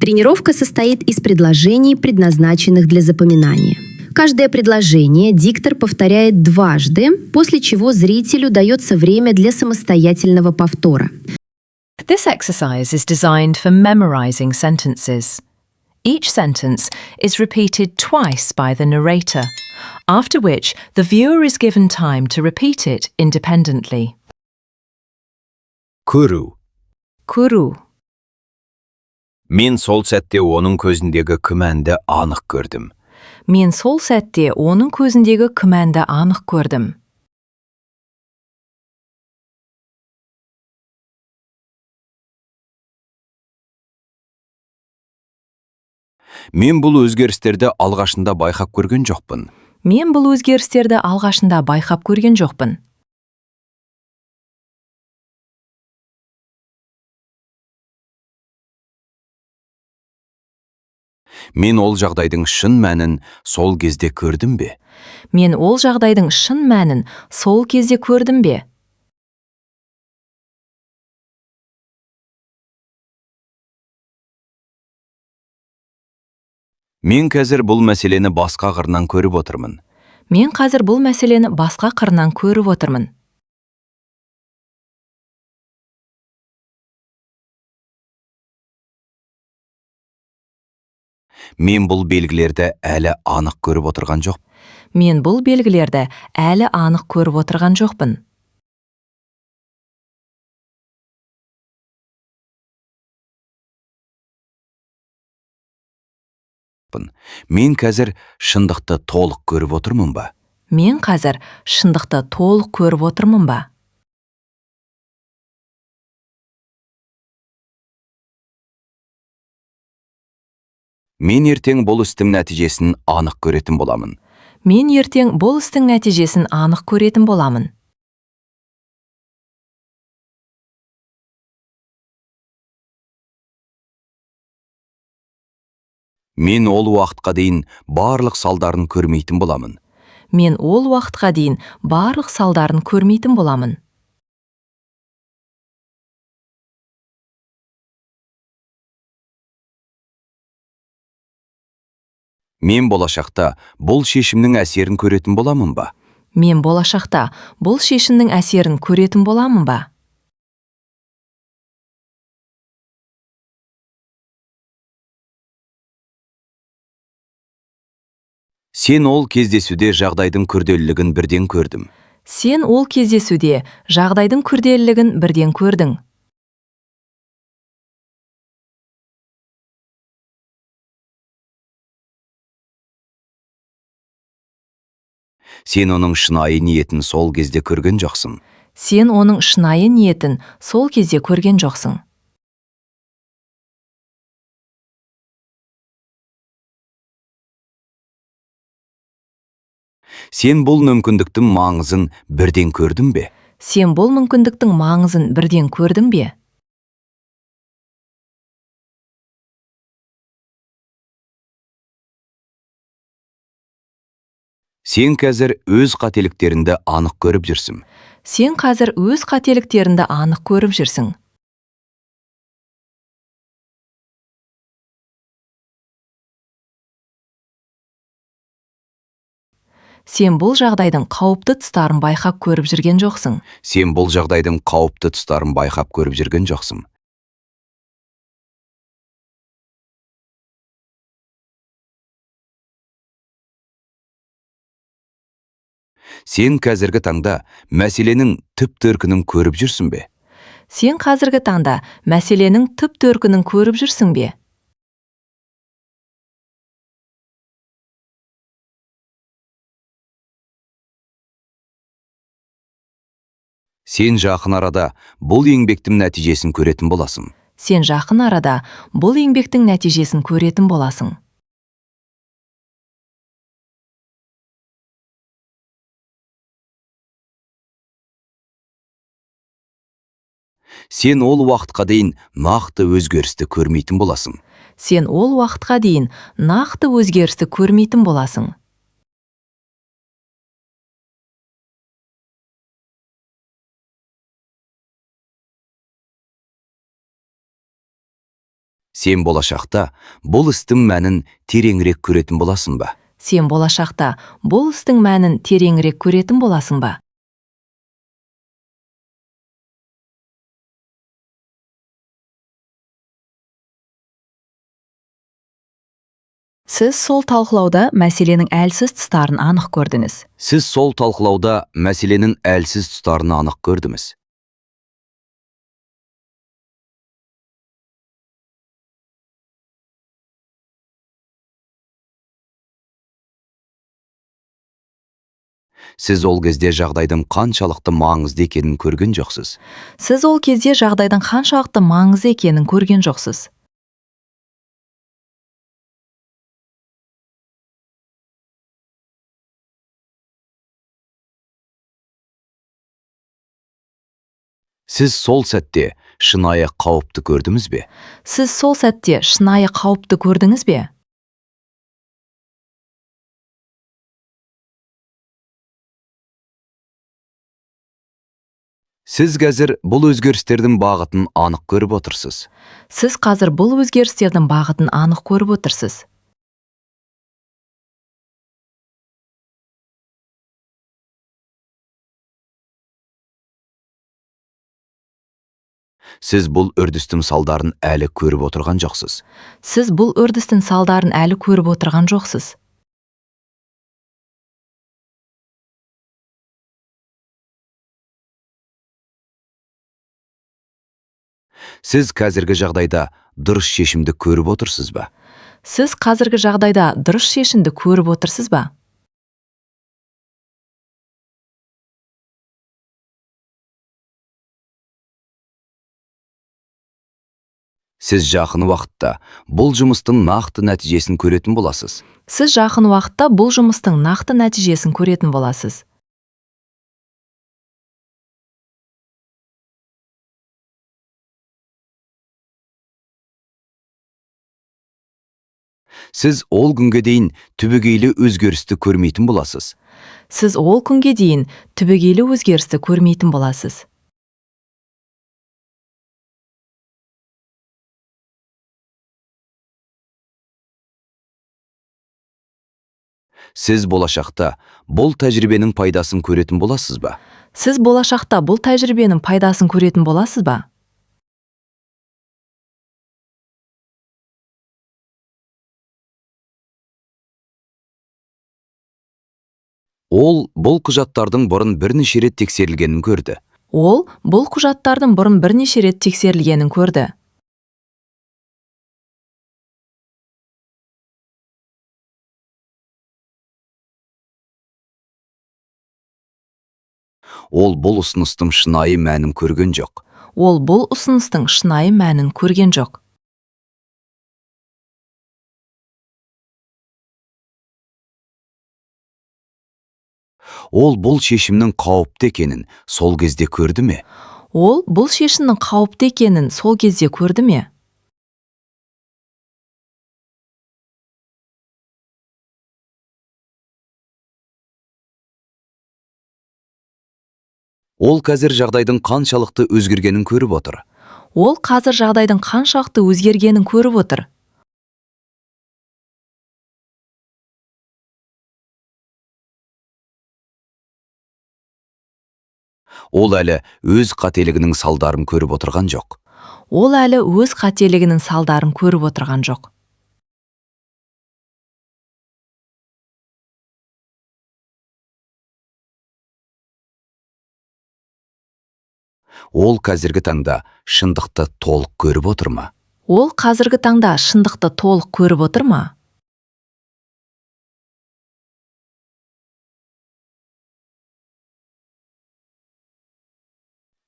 Тренировка состоит из предложений, предназначенных для запоминания. Каждое предложение диктор повторяет дважды, после чего зрителю дается время для самостоятельного повтора. This exercise is designed for memorizing sentences. Each sentence is repeated twice by the narrator, after which the viewer is given time to repeat it independently. көру. Kuru. Мен сол сәтте оның көзіндегі күмәнді анық көрдім. Men sol sәтте оның көзіндегі күмәнді анық көрдім. Мен бұл өзгерістерді алғашында байқап көрген жоқпын. Мен бұл өзгерістерді алғашында байқап көрген жоқпын. Мен ол жағдайдың шын мәнін сол кезде көрдім бе? Мен ол жағдайдың шын мәнін сол кезде көрдім бе? Мен қазір бұл мәселені басқа қырынан көріп отырмын. Мен қазір бұл мәселені басқа қырынан көріп отырмын. Мен бұл белгілерді әлі анық көріп отырған жоқ. Мен бұл белгілерді әлі анық көріп отырған жоқпын. Мен қазір шындықты толық көріп отырмын ба? Мен қазір шындықты толық көріп отырмын ба? Мен ертең бұл істің нәтижесін анық көретін боламын. Мен ертең бұл істің нәтижесін анық көретін боламын. Мен ол уақытқа дейін барлық салдарын көрмейтін боламын. Мен ол уақытқа дейін барлық салдарын көрмейтін боламын. Мен болашақта бұл шешімнің әсерін көретін боламын ба? Мен болашақта бұл шешімнің әсерін көретін боламын ба? Сен ол кездесуде жағдайдың күрделілігін бірден көрдім. Сен ол кездесуде жағдайдың күрделілігін бірден көрдің. Сен оның шынайы ниетін сол кезде көрген жоқсың. Сен оның шынайы ниетін сол кезде көрген жоқсың. Сен бұл мүмкіндіктің маңызын бірден көрдің бе? Сен бұл мүмкіндіктің маңызын бірден көрдің бе? Сен қазір өз қателіктеріңді анық көріп жүрсің. Сен қазір өз қателіктеріңді анық көріп жүрсің. Сен бұл жағдайдың қауіпті тұстарын байқап көріп жүрген жоқсың. Сен бұл жағдайдың қауіпті тұстарын байқап көріп жүрген жоқсың. Сен қазіргі таңда мәселенің түп төркінін көріп жүрсің бе? Сен қазіргі таңда мәселенің түп төркінін көріп жүрсің бе? Сен жақын арада бұл еңбектің нәтижесін көретін боласың. Сен жақын арада бұл еңбектің нәтижесін көретін боласың. Сен ол уақытқа дейін нақты өзгерісті көрмейтін боласың. Сен ол уақытқа дейін нақты өзгерісті көрмейтін боласың. Сен болашақта бұл істің мәнін тереңірек көретін боласың ба? Сен болашақта бұл істің мәнін тереңірек көретін боласың ба? Сіз сол талқылауда мәселенің әлсіз тұстарын анық көрдіңіз. Сіз сол талқылауда мәселенің әлсіз тұстарын анық көрдіңіз. Сіз ол кезде жағдайдың қаншалықты маңызды екенін көрген жоқсыз. Сіз ол кезде жағдайдың қаншалықты маңызды екенін көрген жоқсыз. Сіз сол сәтте шынайы қауіпті көрдіңіз бе? Сіз сол сәтте шынайы қауіпті көрдіңіз бе? Сіз қазір бұл өзгерістердің бағытын анық көріп отырсыз. Сіз қазір бұл өзгерістердің бағытын анық көріп отырсыз. Сіз бұл үрдістің салдарын әлі көріп отырған жоқсыз. Сіз бұл үрдістің салдарын әлі көріп отырған жоқсыз. Сіз қазіргі жағдайда дұрыс шешімді көріп отырсыз ба? Сіз қазіргі жағдайда дұрыс шешімді көріп отырсыз ба? Сіз жақын уақытта бұл жұмыстың нақты нәтижесін көретін боласыз. Сіз жақын уақытта бұл жұмыстың нақты нәтижесін көретін боласыз. Сіз ол күнге дейін түбегейлі өзгерісті көрмейтін боласыз. Сіз ол күнге дейін түбегейлі өзгерісті көрмейтін боласыз. Сіз болашақта бұл тәжірибенің пайдасын көретін боласыз ба? Сіз болашақта бұл тәжірибенің пайдасын көретін боласыз ба? Ол бұл құжаттардың бұрын бірнеше рет тексерілгенін көрді. Ол бұл құжаттардың бұрын бірнеше рет тексерілгенін көрді. Ол бұл ұсыныстың шынайы мәнін көрген жоқ. Ол бұл ұсыныстың шынайы мәнін көрген жоқ. Ол бұл шешімнің қауіпті екенін сол кезде көрді ме? Ол бұл шешімнің қауіпті екенін сол кезде көрді ме? Ол қазір жағдайдың қаншалықты өзгергенін көріп отыр. Ол қазір жағдайдың қаншалықты өзгергенін көріп отыр. Ол әлі өз қателігінің салдарын көріп отырған жоқ. Ол әлі өз қателігінің салдарын көріп отырған жоқ. Ол қазіргі таңда шындықты толық көріп отыр ма? Ол қазіргі таңда шындықты толық көріп отыр ма?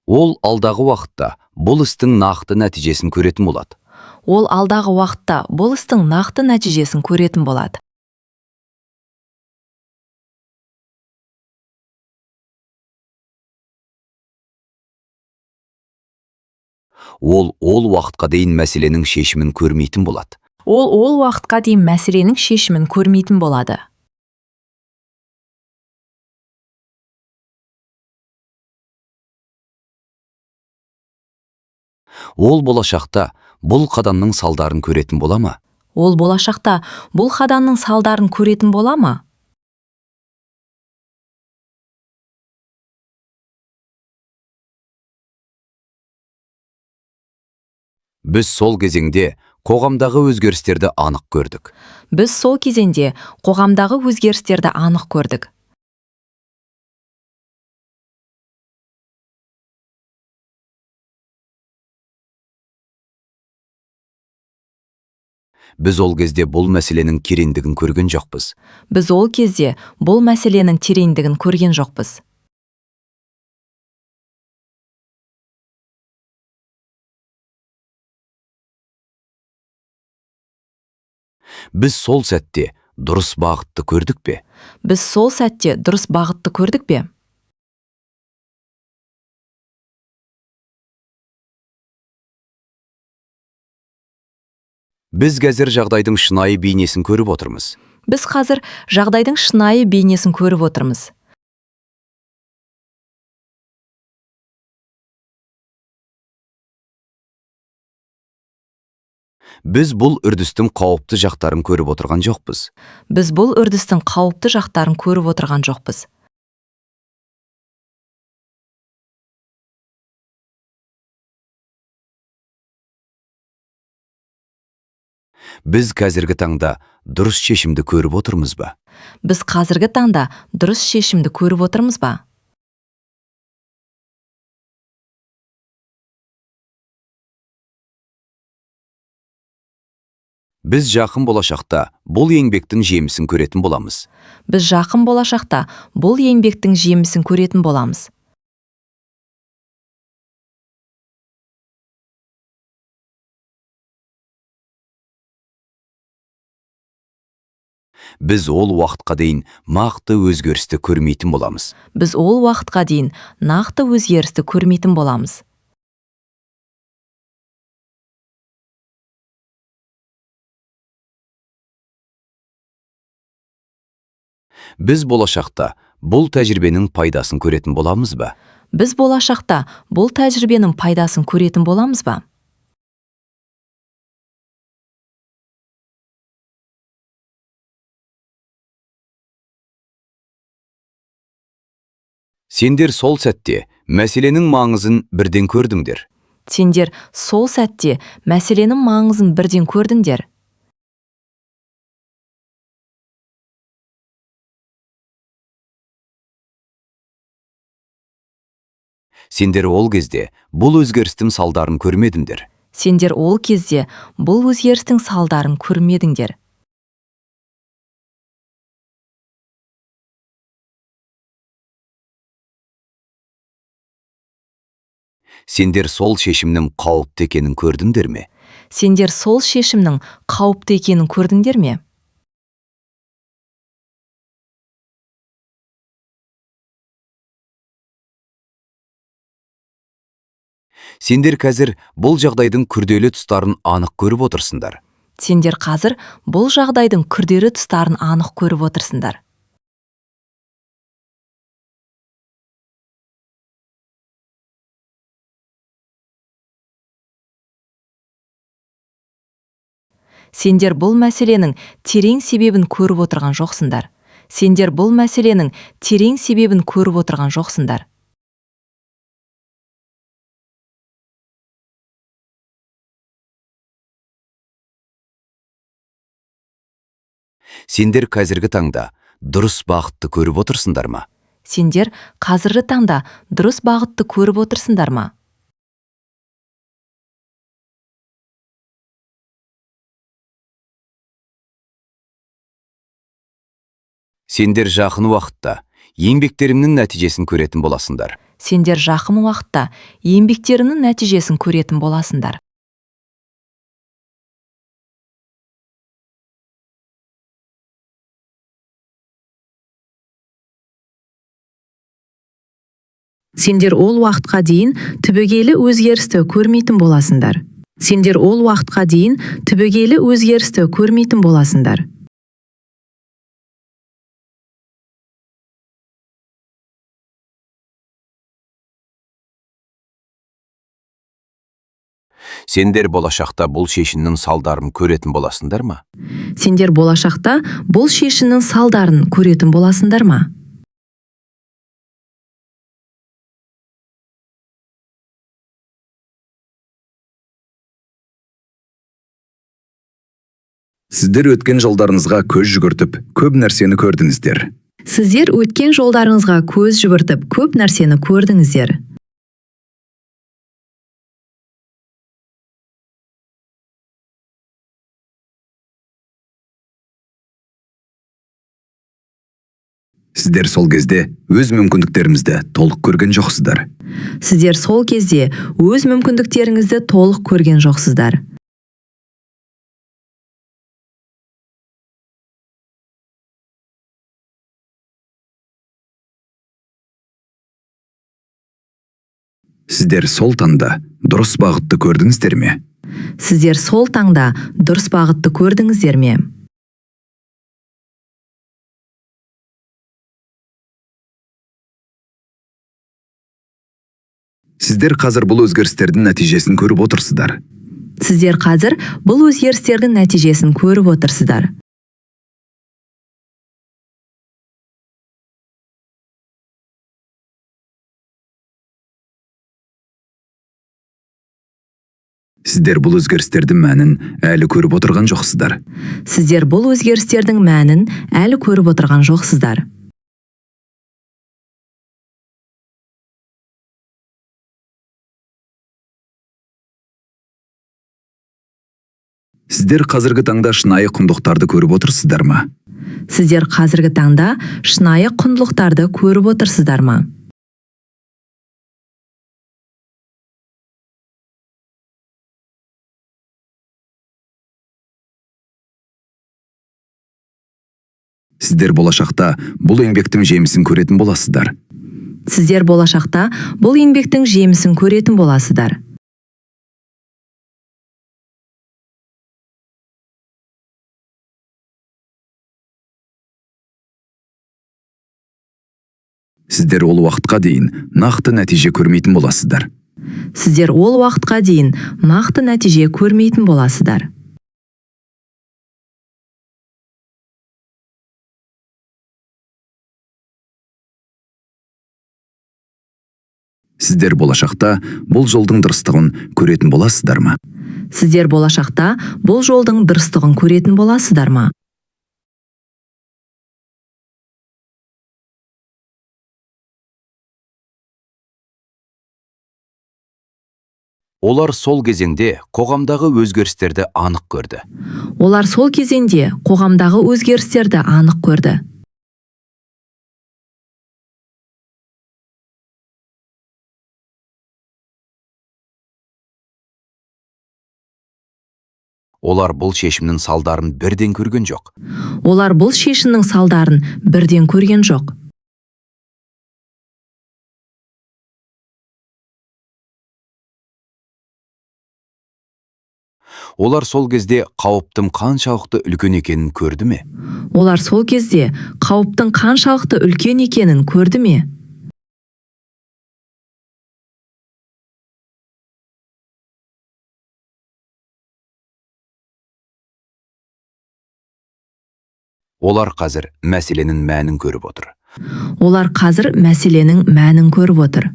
Ол алдағы уақытта бұл істің нақты нәтижесін көретін болады. Ол алдағы уақытта бұл істің нақты нәтижесін көретін болады. Ол уақытқа дейін мәселенің шешімін көрмейтін болады. Ол уақытқа дейін мәселенің шешімін көрмейтін болады. Ол болашақта бұл қадамның салдарын көретін бола ма? Ол болашақта бұл қадамның салдарын көретін бола ма? Біз сол кезеңде қоғамдағы өзгерістерді анық көрдік. Біз сол кезеңде қоғамдағы өзгерістерді анық көрдік. Біз ол кезде бұл мәселенің тереңдігін көрген жоқпыз. Біз ол кезде бұл мәселенің тереңдігін көрген жоқпыз. Біз сол сәтте дұрыс бағытты көрдік пе? Біз сол сәтте дұрыс бағытты көрдік пе? Біз қазір жағдайдың шынайы бейнесін көріп отырмыз. Біз қазір жағдайдың шынайы бейнесін көріп отырмыз. Біз бұл үрдістің қауіпті жақтарын көріп отырған жоқпыз. Біз бұл үрдістің қауіпті жақтарын көріп отырған жоқпыз. Біз қазіргі таңда дұрыс шешімді көріп отырмыз ба? Біз қазіргі таңда дұрыс шешімді көріп отырмыз ба? Біз жақын болашақта бұл еңбектің жемісін көретін боламыз. Біз жақын болашақта бұл еңбектің жемісін көретін боламыз. Біз ол уақытқа дейін нақты өзгерісті көрмейтін боламыз. Біз ол уақытқа дейін нақты өзгерісті көрмейтін боламыз. Біз болашақта бұл тәжірибенің пайдасын көретін боламыз ба? Біз болашақта бұл тәжірибенің пайдасын көретін боламыз ба? Сендер сол сәтте мәселенің маңызын бірден көрдіңдер. Сендер сол сәтте мәселенің маңызын бірден көрдіңдер. Сендер ол кезде бұл өзгерістің салдарын көрмедіңдер. Сендер ол кезде бұл өзгерістің салдарын көрмедіңдер. Сендер сол шешімнің қауіпті екенін көрдіңдер ме? Сендер сол шешімнің қауіпті екенін көрдіңдер ме? Сендер қазір бұл жағдайдың күрделі тұстарын анық көріп отырсыңдар. Сендер қазір бұл жағдайдың күрделі тұстарын анық көріп отырсыңдар. Сендер бұл мәселенің терең себебін көріп отырған жоқсыңдар. Сендер бұл мәселенің терең себебін көріп отырған жоқсыңдар. Сендер қазіргі таңда дұрыс бағытты көріп отырсыңдар ма? Сендер қазіргі таңда дұрыс бағытты көріп отырсыңдар ма? Сендер жақын уақытта еңбектерімнің нәтижесін көретін боласыңдар. Сендер жақын уақытта еңбектерінің нәтижесін көретін боласыңдар. Сендер ол уақытқа дейін түбегейлі өзгерісті көрмейтін боласыңдар. Сендер ол уақытқа дейін түбегейлі өзгерісті көрмейтін боласыңдар. Сендер болашақта бұл шешімнің салдарын көретін боласыңдар ма? Сендер болашақта бұл шешімнің салдарын көретін боласыңдар ма? Сіздер өткен жолдарыңызға көз жүгіртіп, көп нәрсені көрдіңіздер. Сіздер өткен жолдарыңызға көз жүгіртіп, көп нәрсені көрдіңіздер. Сіздер сол кезде өз мүмкіндіктеріңізді толық көрген жоқсыздар. Сіздер сол кезде өз мүмкіндіктеріңізді толық көрген жоқсыздар. Сіздер сол таңда дұрыс бағытты көрдіңіздер ме? Сіздер сол таңда дұрыс бағытты көрдіңіздер ме? Сіздер қазір бұл өзгерістердің нәтижесін көріп отырсыздар. Сіздер қазір бұл өзгерістердің нәтижесін көріп отырсыздар. Сіздер бұл өзгерістердің мәнін әлі көріп отырған жоқсыздар. Сіздер бұл өзгерістердің мәнін әлі көріп отырған жоқсыздар. Сіздер қазіргі таңда шынайы құндылықтарды көріп отырсыздар ма? Сіздер қазіргі таңда шынайы құндылықтарды көріп отырсыздар ма? Сіздер болашақта бұл еңбектің жемісін көретін боласыздар. Сіздер болашақта бұл еңбектің жемісін көретін боласыздар. Сіздер ол уақытқа дейін нақты нәтиже көрмейтін боласыздар. Сіздер ол уақытқа дейін нақты нәтиже көрмейтін боласыздар. Сіздер болашақта бұл жолдың дұрыстығын көретін боласыздар ма? Сіздер болашақта бұл жолдың дұрыстығын көретін боласыздар ма? Олар сол кезеңде қоғамдағы өзгерістерді анық көрді. Олар сол кезеңде қоғамдағы өзгерістерді анық көрді. Олар бұл шешімнің салдарын бірден көрген жоқ. Олар бұл шешімнің салдарын бірден көрген жоқ. Олар сол кезде қауіптің қаншалықты үлкен екенін көрді ме? Олар сол кезде қауіптің қаншалықты үлкен екенін көрді ме? Олар қазір мәселенің мәнін көріп отыр. Олар қазір мәселенің мәнін көріп отыр.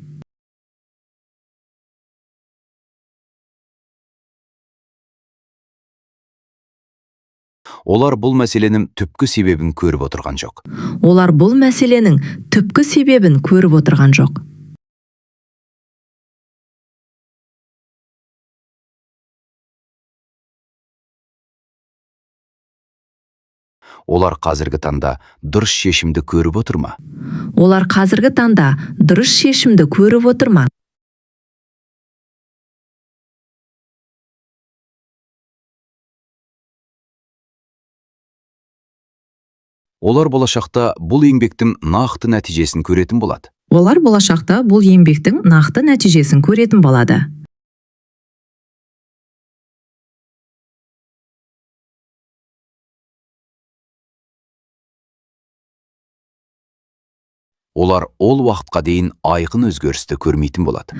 Олар бұл мәселенің түпкі себебін көріп отырған жоқ. Олар бұл мәселенің түпкі себебін көріп отырған жоқ. Олар қазіргі таңда дұрыс шешімді көріп отыр ма? Олар қазіргі таңда дұрыс шешімді көріп отыр ма? Олар болашақта бұл еңбектің нақты нәтижесін көретін болады. Олар болашақта бұл еңбектің нақты нәтижесін көретін болады. олар ол уақытқа дейін айқын өзгерісті көрмейтін болады.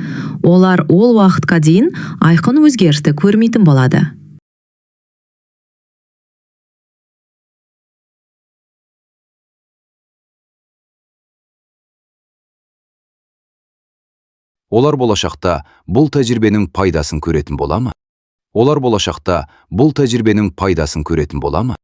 Олар ол уақытқа дейін айқын өзгерісті көрмейтін болады. Олар болашақта бұл тәжірибенің пайдасын көретін бола ма? Олар болашақта бұл тәжірибенің пайдасын көретін бола ма?